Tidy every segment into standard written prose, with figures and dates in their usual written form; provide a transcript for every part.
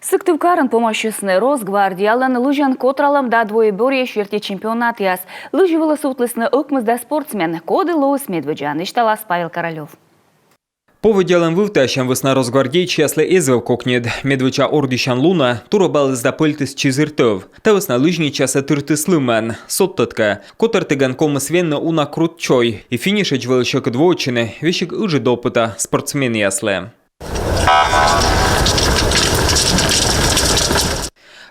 Сыктывкарын помощысны Росгвардиялан лыжан котралам да двоеборье шверти чемпионат яс. Лыжи велосутлысны ыкмызда спортсмен Коды Лоус Медведжан ишталас Павел Королев. По выделам вывтащам весна Росгвардейчи яслы эзвел кокнет. Медвеча ордищан луна тура балыз да пыльтыс чизыртов. Та весна лыжни часа тырты слыман. Соттатка. Котар тыган комыс венна уна крутчой. И финишеч величок двоечины. Вещик ыжи допыта спортсмен яслы.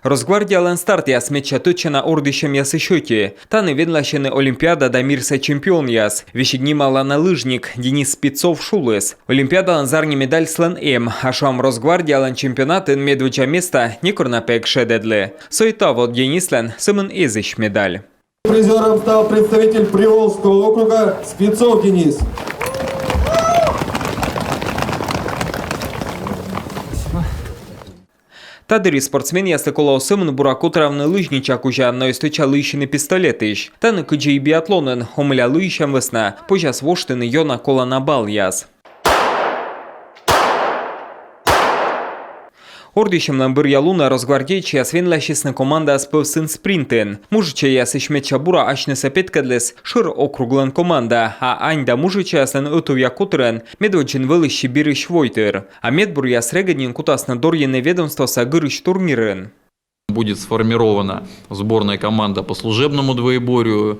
Росгвардиялан старт яс меча тычена ордищем ясы счете. Таны венлащены Олимпиада да мирса чемпион яс. Вещигнимала на лыжник Денис Спецов шулес. Олимпиада зарни медаль слан а шам Росгвардиялан чемпионатын медвеча места никорна пек шедедле. Сойта вот Денислан сымын эзыш медаль. Призером стал представитель Приволжского округа Спецов Денис. Тадыри спортсмен ясли колау сымын бура котравны лыжничак уже на источа лыщины пистолетыш. Таны кыджи биатлонын омыля лыщам весна. Пожас воштыны йона кола на бал яс. Ордищем нам бір ялуна Росгвардейчи ясвенлащесны команда спывсын спринтен. Мужича ясы шметча бура ашны сапеткадлес шыр округлан команда, а аньда мужича яслен ытувя кутрен медвочин вылыщи бирыш войтер. А медбур ясрегаднин кутасна дорьене ведомство сагырыш турнирен. Будет сформирована сборная команда по служебному двоеборью.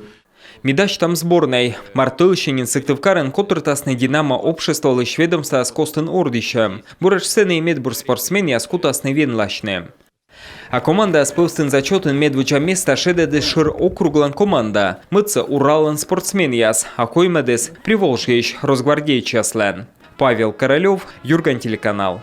Медач там сборной. Мартылщинин Сыктывкарын котыртасны Динамо общество лыш ведомства с костын ордища. Бурашсены и медбур спортсмен яскутасны венлашны. А команда спылстын зачетын медвыча места шедеды шыр округлан команда. Мыца Уралан спортсмен яс, а коймедес Приволжьеч Росгвардейч яслен. Павел Королев, Юрган телеканал.